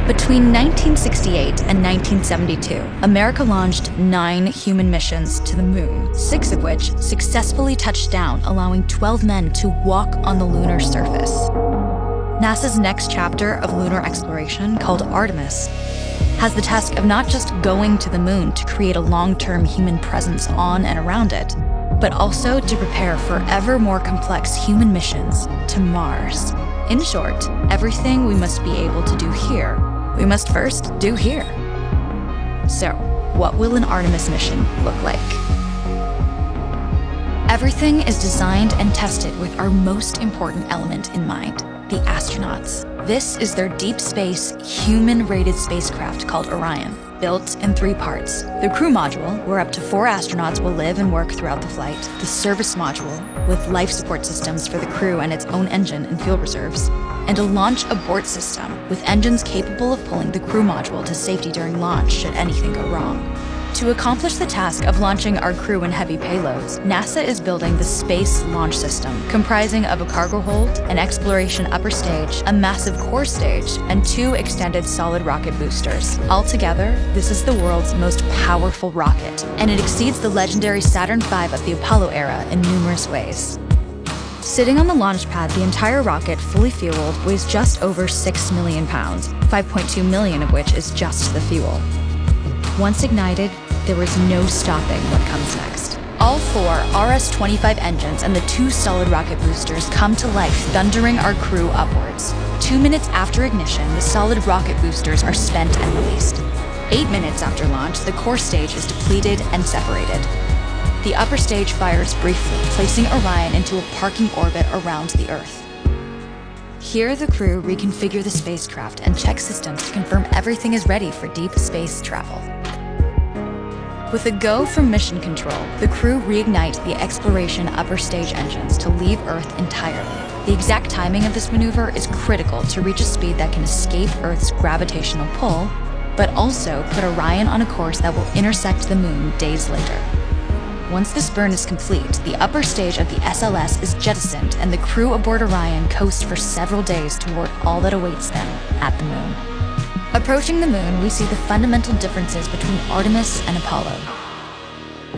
Between 1968 and 1972, America launched 9 human missions to the moon, 6 of which successfully touched down, allowing 12 men to walk on the lunar surface. NASA's next chapter of lunar exploration, called Artemis, has the task of not just going to the moon to create a long-term human presence on and around it, but also to prepare for ever more complex human missions to Mars. In short, everything we must be able to do here, we must first do here. So, what will an Artemis mission look like? Everything is designed and tested with our most important element in mind, the astronauts. This is their deep space, human-rated spacecraft called Orion, built in 3 parts. The crew module, where up to 4 astronauts will live and work throughout the flight. The service module, with life support systems for the crew and its own engine and fuel reserves. And a launch abort system, with engines capable of pulling the crew module to safety during launch should anything go wrong. To accomplish the task of launching our crew and heavy payloads, NASA is building the Space Launch System, comprising of a cargo hold, an exploration upper stage, a massive core stage, and 2 extended solid rocket boosters. Altogether, this is the world's most powerful rocket, and it exceeds the legendary Saturn V of the Apollo era in numerous ways. Sitting on the launch pad, the entire rocket, fully fueled, weighs just over 6 million pounds, 5.2 million of which is just the fuel. Once ignited, there is no stopping what comes next. All 4 RS-25 engines and the 2 solid rocket boosters come to life, thundering our crew upwards. 2 minutes after ignition, the solid rocket boosters are spent and released. 8 minutes after launch, the core stage is depleted and separated. The upper stage fires briefly, placing Orion into a parking orbit around the Earth. Here, the crew reconfigure the spacecraft and check systems to confirm everything is ready for deep space travel. With a go from mission control, the crew reignite the exploration upper stage engines to leave Earth entirely. The exact timing of this maneuver is critical to reach a speed that can escape Earth's gravitational pull, but also put Orion on a course that will intersect the moon days later. Once this burn is complete, the upper stage of the SLS is jettisoned and the crew aboard Orion coast for several days toward all that awaits them at the moon. Approaching the moon, we see the fundamental differences between Artemis and Apollo.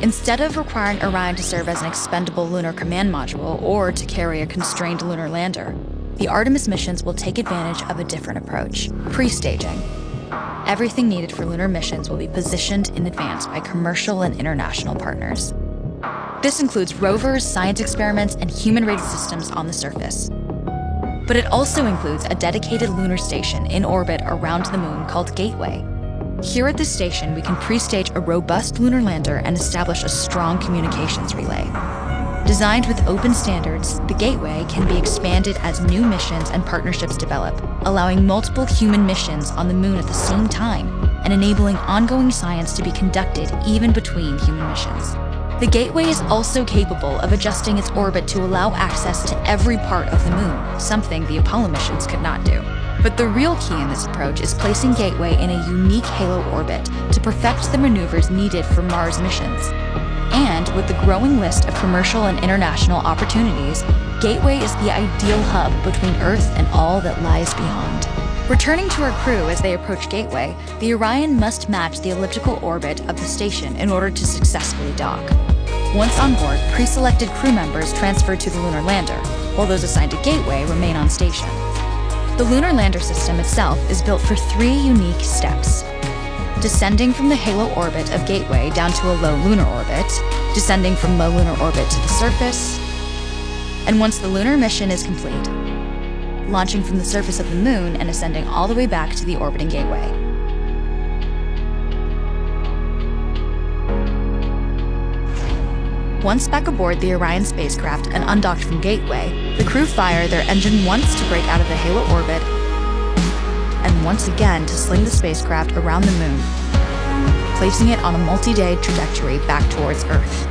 Instead of requiring Orion to serve as an expendable lunar command module or to carry a constrained lunar lander, the Artemis missions will take advantage of a different approach: pre-staging. Everything needed for lunar missions will be positioned in advance by commercial and international partners. This includes rovers, science experiments, and human-rated systems on the surface. But it also includes a dedicated lunar station in orbit around the moon called Gateway. Here at this station, we can pre-stage a robust lunar lander and establish a strong communications relay. Designed with open standards, the Gateway can be expanded as new missions and partnerships develop, allowing multiple human missions on the moon at the same time and enabling ongoing science to be conducted even between human missions. The Gateway is also capable of adjusting its orbit to allow access to every part of the moon, something the Apollo missions could not do. But the real key in this approach is placing Gateway in a unique halo orbit to perfect the maneuvers needed for Mars missions. And with the growing list of commercial and international opportunities, Gateway is the ideal hub between Earth and all that lies beyond. Returning to our crew as they approach Gateway, the Orion must match the elliptical orbit of the station in order to successfully dock. Once on board, pre-selected crew members transfer to the lunar lander, while those assigned to Gateway remain on station. The lunar lander system itself is built for 3 unique steps: descending from the halo orbit of Gateway down to a low lunar orbit, descending from low lunar orbit to the surface, and once the lunar mission is complete, launching from the surface of the moon and ascending all the way back to the orbiting Gateway. Once back aboard the Orion spacecraft and undocked from Gateway, the crew fire their engine once to break out of the halo orbit and once again to sling the spacecraft around the moon, placing it on a multi-day trajectory back towards Earth.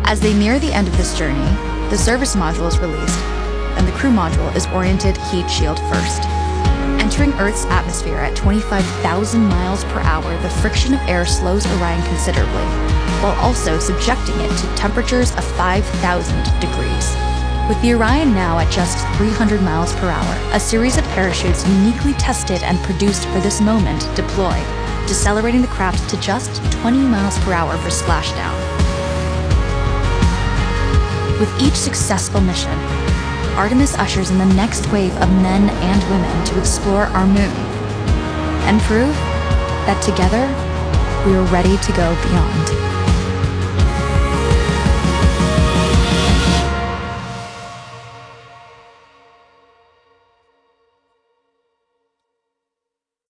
As they near the end of this journey, the service module is released, and the crew module is oriented heat shield first. Entering Earth's atmosphere at 25,000 miles per hour, the friction of air slows Orion considerably, while also subjecting it to temperatures of 5,000 degrees. With the Orion now at just 300 miles per hour, a series of parachutes uniquely tested and produced for this moment deploy, decelerating the craft to just 20 miles per hour for splashdown. With each successful mission, Artemis ushers in the next wave of men and women to explore our moon and prove that together we are ready to go beyond.